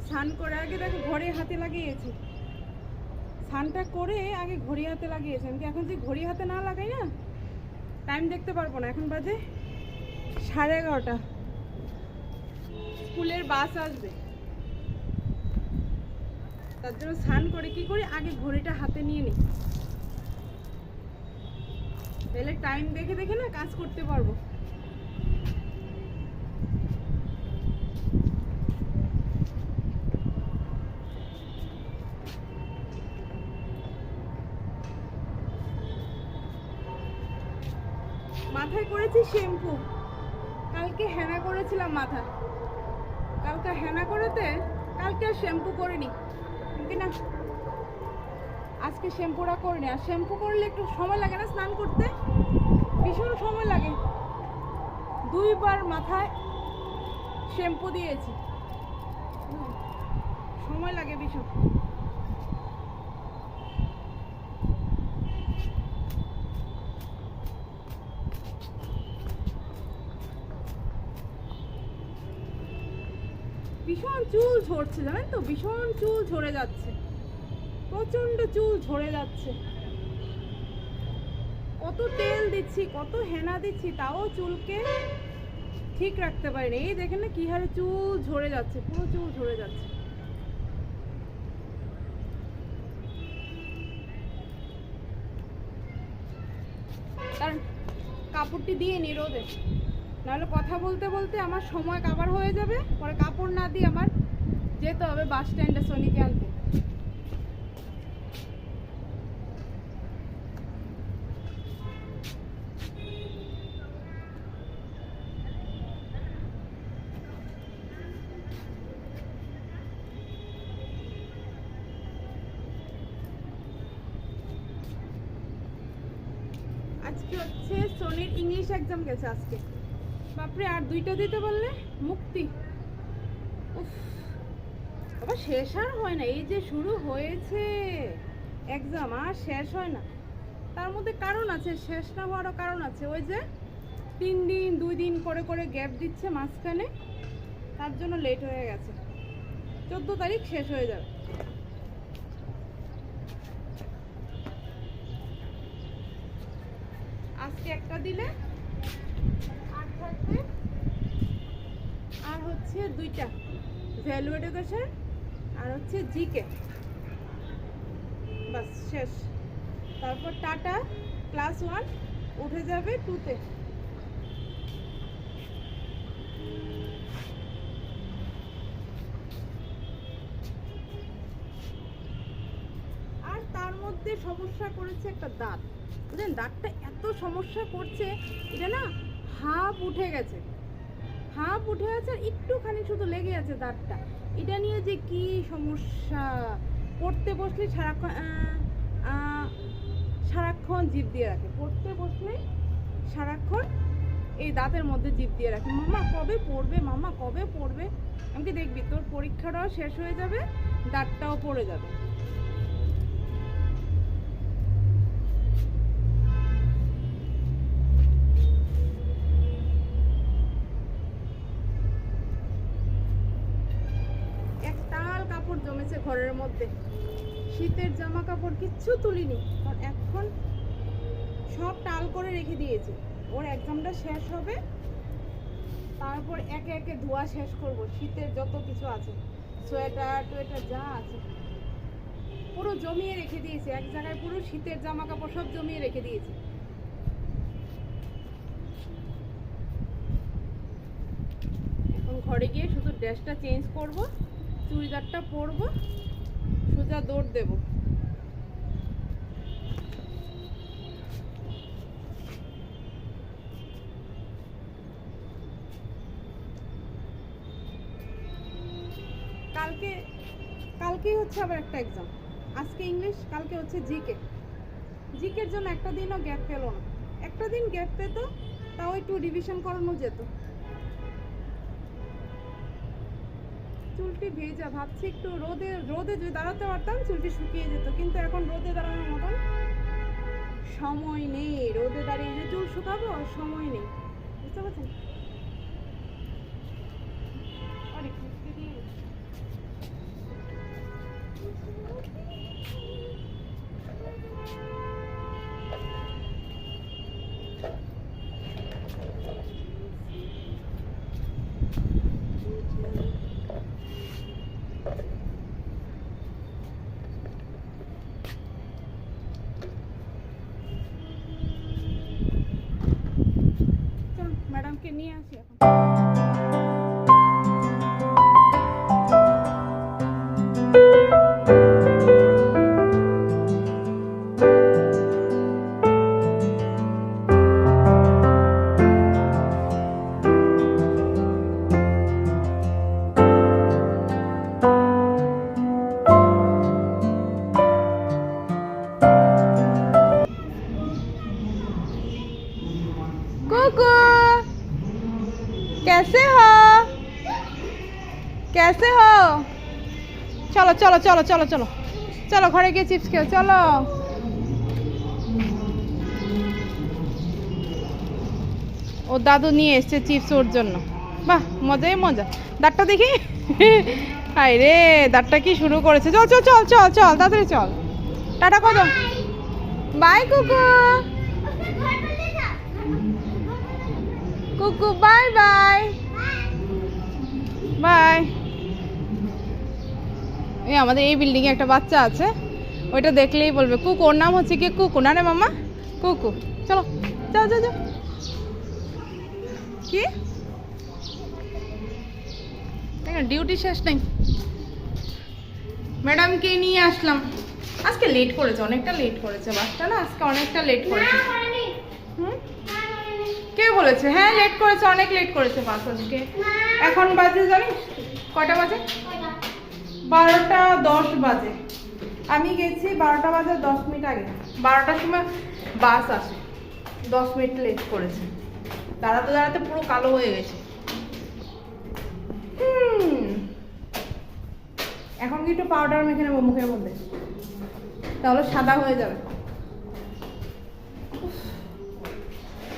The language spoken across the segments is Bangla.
স্নান করে আগে দেখো ঘড়ি হাতে লাগিয়েছি, স্নানটা করে আগে ঘড়ি হাতে লাগিয়েছি। আমি এখন যে ঘড়ি হাতে না লাগাই না টাইম দেখতে পারবো না। এখন বাজে 11:30, স্কুলের বাস আসবে, তার জন্য স্নান করে কি করি আগে ঘড়িটা হাতে নিয়ে নিই, তাহলে টাইম দেখে দেখে না কাজ করতে পারবো। মাথায় করেছি শ্যাম্পু, কালকে হেনা করেছিলাম মাথা, কালকে হেনা করেতে কালকে আর শ্যাম্পু করিনি, কিন্তু না আজকে শ্যাম্পুটা করিনি। আর শ্যাম্পু করলে একটু সময় লাগে না স্নান করতে, ভীষণ সময় লাগে। 2 বার মাথায় শ্যাম্পু দিয়েছি, সময় লাগে ভীষণ। ভীষণ চুল ঝরছে জানেন তো, ভীষণ চুল ঝরে যাচ্ছে, প্রচন্ড চুল ঝরে যাচ্ছে। কত তেল দিচ্ছি, কত হেনা দিচ্ছি, তাও চুলকে ঠিক রাখতে পারিনি। এই দেখেন না কি হারে চুল ঝরে যাচ্ছে, পুরো চুল ঝরে যাচ্ছে। কারণ কাপড়টি দিয়ে নি রোদে, নাহলে কথা বলতে বলতে আমার সময় কাভার হয়ে যাবে, পরে কাপড় না দিয়ে আমার যেতে হবে বাস স্ট্যান্ডে সোনিকে আনতে। আজকে হচ্ছে সোনির ইংলিশ এক্সাম গেছে আজকে, বাপরে আর 2টা দিতে বললে মুক্তি। উফ, আবার শেষ আর হয় না, এই যে শুরু হয়েছে এক্সাম আর শেষ হয় না। তার মধ্যে কারণ আছে, শেষ না হওয়ারও কারণ আছে, ওই যে 3 দিন 2 দিন করে করে গ্যাপ দিচ্ছে মাঝখানে, তার জন্য লেট হয়ে গেছে। 14 তারিখ শেষ হয়ে যাবে। আজকে একটা দিলে আর থাকবে, আর হচ্ছে 2টা ভ্যালু এডুকেশন আর হচ্ছে জিকে, বাস শেষ। তারপর টাটা ক্লাস 1 উঠে যাবে 2তে। আর তার মধ্যে সমস্যা করেছে একটা দাঁত, বুঝলেন, দাঁতটা এত সমস্যা করছে, এটা না হাফ উঠে গেছে, হাফ উঠে আছে, একটুখানি শুধু লেগে আছে দাঁতটা। এটা নিয়ে যে কি সমস্যা, পড়তে বসলে সারাক্ষণ জিভ দিয়ে রাখে, পড়তে বসলে সারাক্ষণ এই দাঁতের মধ্যে জিভ দিয়ে রাখে, মামা কবে পড়বে, মামা কবে পড়বে। আমাকে দেখবি তোর পরীক্ষাটাও শেষ হয়ে যাবে, দাঁতটাও পড়ে যাবে। জমেছে ঘরের মধ্যে, শীতের জামা কাপড় কিচ্ছু তুলিনি, কারণ এখন সব টাল করে রেখে দিয়েছি। ওর এক্সামটা শেষ হবে, তারপর একে একে ধোয়া শেষ করব, শীতের যত কিছু আছে, সোয়েটার টোয়েটার যা আছে পুরো জমিয়ে রেখে দিয়েছি এক জায়গায়, পুরো শীতের জামা কাপড় সব জমিয়ে রেখে দিয়েছি। এখন ঘরে গিয়ে শুধু ড্রেসটা চেঞ্জ করব, চুড়িদারটা পরবো, সোজা দৌড় দেব। কালকেই হচ্ছে আবার একটা এক্সাম, আজকে ইংলিশ, কালকে হচ্ছে জিকে। জিকের জন্য একটা দিনও গ্যাপ পেল না, একটা দিন গ্যাপ পেত তাও একটু রিভিশন করানো যেত। চুলটি ভেজা, ভাবছি একটু রোদে যদি দাঁড়াতে পারতাম চুলটি শুকিয়ে যেত, কিন্তু এখন রোদে দাঁড়ানোর মতন সময় নেই, রোদে দাঁড়িয়ে যে চুল শুকাবো সময় নেই, বুঝতে পারছেন। ম্যাডামকে নিয়ে আসি এখন। कुकू कैसे हो, कैसे हो? चलो चलो चलो चलो चलो चलो घरे गিয়ে চিপস খেও চলো। ও দাদু নিয়ে এসেছে চিপস ওর জন্য। বাহ মজাই মজা। দাঁতটা দেখি হায় রে দাঁতটা কি শুরু করেছে। চল চল চল চল চল তাড়াতাড়ি চল। টাটা কর দাও। বাই কুকু। কুকু বাই বাই বাই। এই আমাদের এই বিল্ডিং এ একটা বাচ্চা আছে, ওইটা দেখলেই বলবে কুকু। ওর নাম হচ্ছে কি কুকু না রে মামা? কুকু। চলো যাও যাও যাও। কি ডিউটি শেষ নেই। ম্যাডামকে নিয়ে আসলাম। আজকে লেট করেছে, অনেকটা লেট করেছে বাসটা না, আজকে অনেকটা লেট করেছে। কে বলেছে? হ্যাঁ লেট করেছে, অনেক লেট করেছে বাস আজকে। এখন বাজে জানিস কয়টা বাজে? 12টা 10 বাজে। আমি গেছি 12টা বাজে 10 মিনিট আগে। 12টার সময় বাস আসে, 10 মিনিট লেট করেছে। দাঁড়াতে দাঁড়াতে পুরো কালো হয়ে গেছে। এখন কি একটু পাউডার মেখে নেবো মুখের মধ্যে, তাহলে সাদা হয়ে যাবে।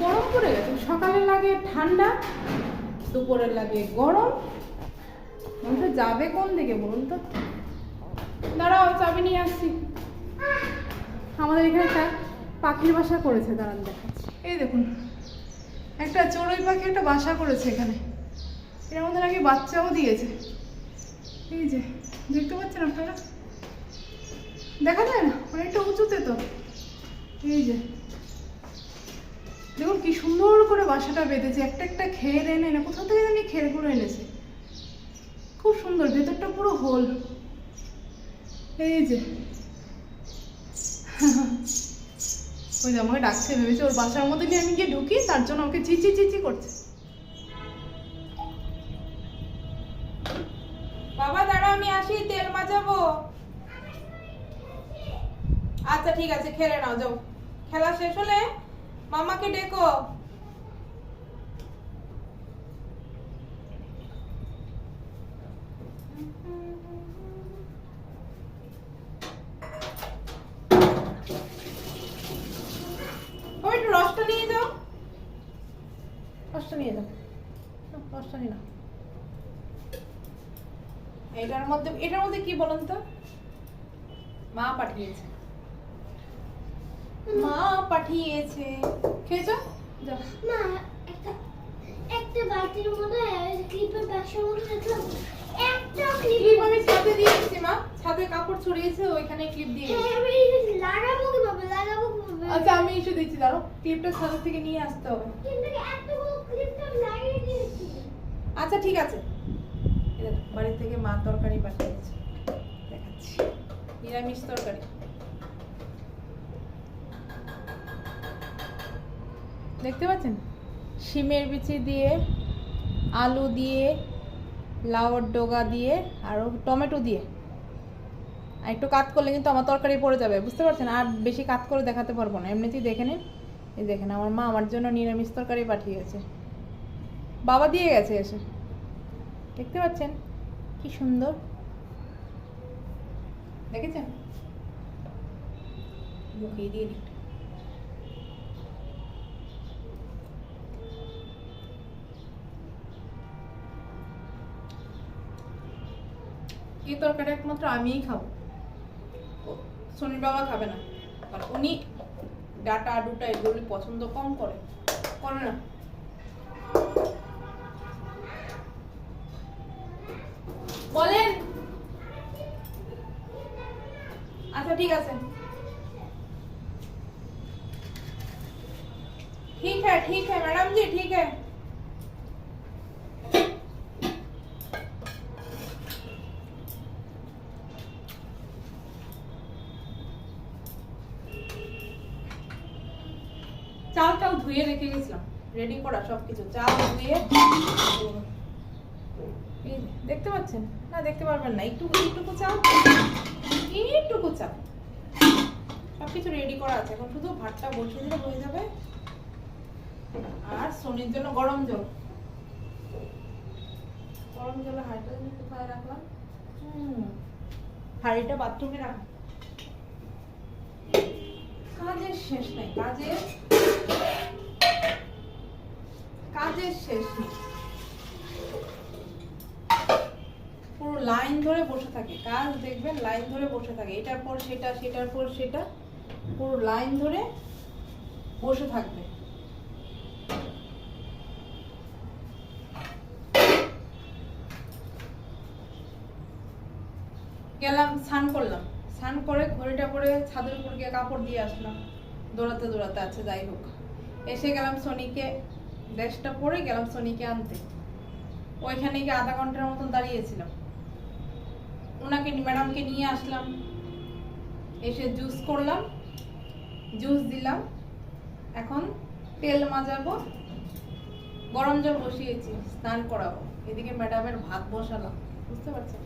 গরম পড়ে গেছে, সকালে লাগে ঠান্ডা, দুপুরে লাগে গরম। মানুষ যাবে কোন দিকে বলুন তো? দাঁড়াও চাবি নিয়ে আসছি। আমাদের এখানে একটা পাখির বাসা করেছে, দাঁড়ান দেখাচ্ছি। এই দেখুন একটা চড়ুই পাখি একটা বাসা করেছে এখানে। এর মধ্যে নাকি বাচ্চাও দিয়েছে। এই যে দেখতে পাচ্ছেন আপনারা? দেখা যায় না, অনেকটা উঁচুতে তো। এই যে দেখুন কি সুন্দর করে বাসাটা বেঁধেছে। একটা একটা খের এনে না, কোথা থেকে জানি খেরগুলো এনেছে। খুব সুন্দর, ভেতরটা পুরো হোল। এই যে ওই যে আমাকে ডাকছে, ভেবেছে ওর বাসার মধ্যে নিয়ে আমি গিয়ে ঢুকি, তার জন্য আমাকে চিচি চিচি করছে। বাবা দাঁড়াও আমি আসি, তেল মাজাবো। আচ্ছা ঠিক আছে, খেলে নাও যাও। খেলা শেষ হলে মামাকে ডেকো। ওই একটু রসটা নিয়ে যাও, রসটা নিয়ে যাও, রসটা নিয়ে নাও। এটার মধ্যে কি বলুন তো? মা পাঠিয়েছে, মা পাঠিয়েছে। খেয়েছো? যাও। মা একটা বাটির মধ্যে ক্লিপের বাক্সের মধ্যে দেখলাম একটা ক্লিপ আমি ছাদে দিয়েছি মা, ছাদে কাপড় ছড়িয়েছে ওইখানে ক্লিপ দিয়েছি। আমি লাগাবো কিভাবে? আচ্ছা আমি এসে দিচ্ছি, দাঁড়াও। ক্লিপটা ছাদ থেকে নিয়ে আসতে হবে। কিন্তু এতগুলো ক্লিপটা লাগিয়ে দিয়েছি। আচ্ছা ঠিক আছে। বাড়ি থেকে মা তরকারি পাঠিয়েছে, দেখাচ্ছি। নিরামিষ তরকারি। দেখতে পাচ্ছেন? শিমের বিচি দিয়ে, আলু দিয়ে, লাউর ডগা দিয়ে, আর টমেটো দিয়ে। আর একটু কাট করলে কিন্তু আমার তরকারি পড়ে যাবে, বুঝতে পারছেন? আর বেশি কাট করে দেখাতে পারবো না, এমনিতেই দেখে নিন। এই দেখেন আমার মা আমার জন্য নিরামিষ তরকারি পাঠিয়েছে। বাবা দিয়ে গেছে এসে, দেখতে পাচ্ছেন কি সুন্দর, দেখেছেন? মুখে দিয়ে দিই। এই তরকারি একমাত্র আমিই খাবো, সোনির বাবা খাবে না, কারণ উনি ডাটা ডুটা এগুলো পছন্দ কম করে না। বলেন। अच्छा ठीक है ठीक है मैडम जी ठीक है। চালটাও ধুয়ে রেখে গেছিলাম, রেডি করা সবকিছু, চাল ধুয়ে। এই দেখতে পাচ্ছেন না? দেখতে পারবেন না, এইটুকু চাল, এইটুকু চাল, সবকিছু রেডি করা আছে। এখন শুধু ভাতটা বসিয়ে দিলে হয়ে যাবে। আর সোনির জন্য গরম জল, গরম জলে হাঁড়িটা কোথায় রাখলাম? হাঁড়িটা বাথরুমে রাখলাম। কাজের শেষ নাই, কাজের শেষ নেই। পুরো লাইন ধরে বসে থাকে কাজ, দেখবেন লাইন ধরে বসে থাকে, এটার পর সেটা, সেটার পর সেটা, পুরো লাইন ধরে বসে থাকবে। গেলাম স্নান করলাম, স্নান করে ঘড়িটা পরে ছাদের উপর গিয়ে কাপড় দিয়ে আসলাম, দৌড়াতে দৌড়াতে আছে, যাই হোক। এসে গেলাম সোনিকে, ড্রেসটা পরে গেলাম সোনিকে আনতে। ওইখানে গিয়ে আধা ঘন্টার মতন দাঁড়িয়েছিলাম। ওনাকে ম্যাডামকে নিয়ে আসলাম, এসে জুস করলাম, জুস দিলাম। এখন তেল মাজাবো, গরম জল বসিয়েছি, স্নান করাবো। এদিকে ম্যাডামের ভাত বসালাম, বুঝতে পারছেন?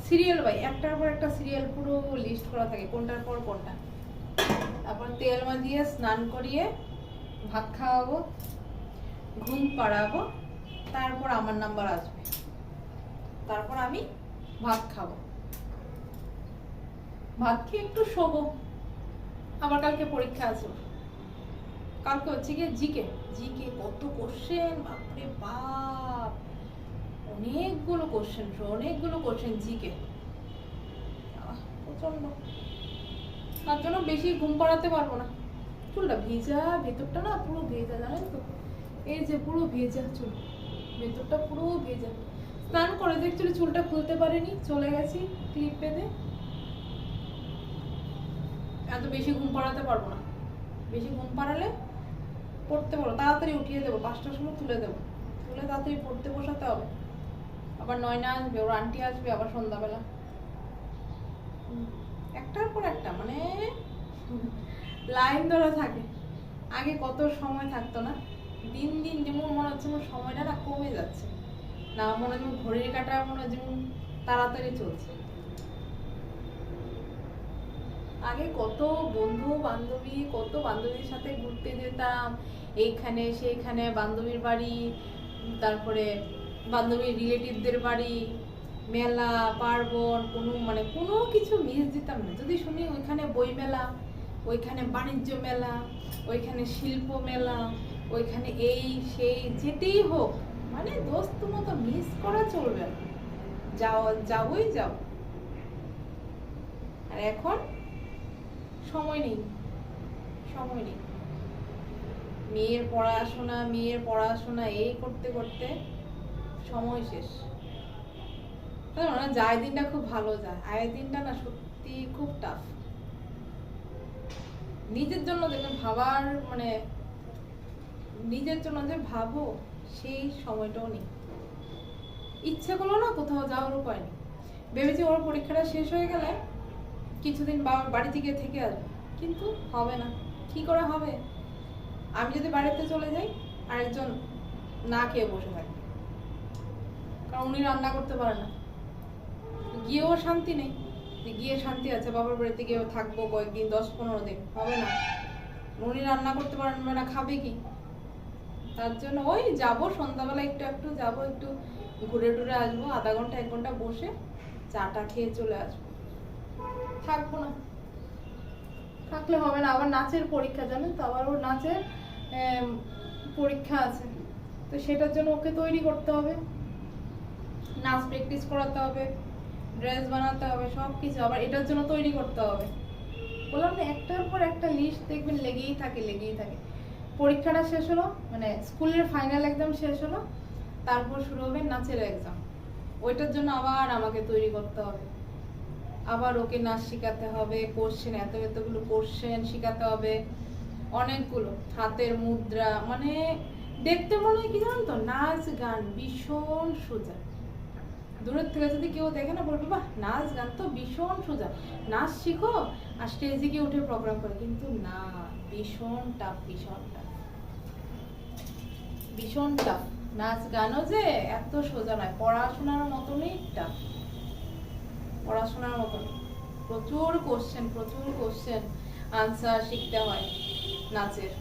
সিরিয়াল বাই একটার পর একটা সিরিয়াল পুরো লিস্ট করা থাকে, কোনটার পর কোনটা। তারপর তেল মাজিয়ে স্নান করিয়ে ভাত খাওয়াবো, ঘুম পাড়াবো, তারপর আমার নাম্বার আসবে, তারপর আমি ভাত খাবো। ভাত খেয়ে একটু শোবো, আবার কালকে পরীক্ষা আছে। কালকে হচ্ছে গিয়ে জিকে, জিকে কত কোশ্চেন, বাপরে বাপ, অনেকগুলো কোশ্চেন জিকে, প্রচন্ড। তার জন্য বেশি ঘুম পাড়াতে পারবো না। চুলটা ভেজা, ভেতরটা না পুরো ভেজা, জানেন তো? এই যে পুরো ভেজা চুল, ভেতরটা পুরো ভেজা। স্নান করে দেখছিলি চুলটা খুলতে পারিনি, চলে গেছি ক্লিপ বেঁধে। এত বেশি ঘুম পাড়াতে পারবো না, বেশি ঘুম পাড়ালে পড়তে পারবো, তাড়াতাড়ি উঠিয়ে দেবো, 5টার সময় তুলে দেবো, তুলে তাড়াতাড়ি পড়তে বসাতে হবে। আবার নয়না আসবে, ওর আন্টি আসবে আবার সন্ধ্যাবেলা, একটার পর একটা, মানে লাইন ধরে থাকে। আগে কত সময় থাকতো না, দিন দিন যেমন মনে হচ্ছে আমার সময়টা না কমে যাচ্ছে, না মনে হয় যেমন ঘড়ির কাঁটা মনে হয় যেমন তাড়াতাড়ি চলছে। আগে কত বন্ধু বান্ধবী, কত বান্ধবীর সাথে ঘুরতে যেতাম, এইখানে সেইখানে, বান্ধবীর বাড়ি, তারপরে বান্ধবীর রিলেটিভদের বাড়ি, মেলা পার্বণ, কোনো কিছু মিস দিতাম না। যদি শুনি ওইখানে বই মেলা, ওইখানে বাণিজ্য মেলা, ওইখানে শিল্প মেলা, ওইখানে এই সেই, যেতেই হোক, মানে দোস্ত মতো মিস করা চলবে না, যাওই যাও। আর এখন সময় নেই, মেয়ের পড়াশোনা এই করতে করতে সময় শেষ। যায় দিনটা খুব ভালো যায়, আয়ের দিনটা না সত্যি খুব টাফ। নিজের জন্য দেখবেন ভাবার, মানে নিজের জন্য যে ভাবো সেই সময়টাও নেই। ইচ্ছে করলো না কোথাও যাওয়ার উপায় নেই। ভেবেছি ওর পরীক্ষাটা শেষ হয়ে গেলে কিছুদিন বাড়ি থেকে আসবে, কিন্তু হবে না। কি করে হবে? আমি যদি বাড়িতে চলে যাই, আরেকজন না খেয়ে বসে থাকে, কারণ উনি রান্না করতে পারে না। গিয়েও শান্তি নেই, গিয়ে শান্তি আছে বাবার বাড়িতে গিয়ে থাকবো কয়েকদিন, 10-15 দিন, হবে না। উনি রান্না করতে পারবে না, খাবে কি? তার জন্য ওই যাবো সন্ধ্যাবেলা, একটু যাবো, একটু ঘুরে টুরে আসবো, আধা ঘন্টা 1 ঘন্টা বসে চাটা খেয়ে চলে আসবো, থাকবো না। থাকলে হবে না, আবার নাচের পরীক্ষা, জানেন তো, আবার ওর নাচের পরীক্ষা আছে, তো সেটার জন্য ওকে তৈরি করতে হবে, নাচ প্র্যাকটিস করাতে হবে, ড্রেস বানাতে হবে, সবকিছু আবার এটার জন্য তৈরি করতে হবে। বললাম না, একটার পর একটা লিস্ট দেখবেন লেগেই থাকে। পরীক্ষাটা শেষ হলো, মানে স্কুলের ফাইনাল এক্সাম শেষ হলো, তারপর শুরু হবে নাচের এক্সাম, ওইটার জন্য আবার আমাকে তৈরি করতে হবে। আবার ওকে নাচ শেখাতে হবে, কোশ্চেন এতগুলো কোশ্চেন শেখাতে হবে, অনেকগুলো হাতের মুদ্রা, মানে দেখতে মনে হয় কি জানো তো, নাচ গান ভীষণ সোজা। দূরের থেকে যদি কেউ দেখে না বলবে বাহ নাচ গান তো ভীষণ সোজা, নাচ শিখো আর স্টেজে গিয়ে উঠে প্রোগ্রাম করে, কিন্তু না, ভীষণ টাফ, ভীষণ টাফ, ভীষণ টাফ। নাচ গানও যে এত সোজা নয়, পড়াশোনার মতনই টাফ, পড়াশোনার মতনই। প্রচুর কোশ্চেন আনসার শিখতে হয় নাচের।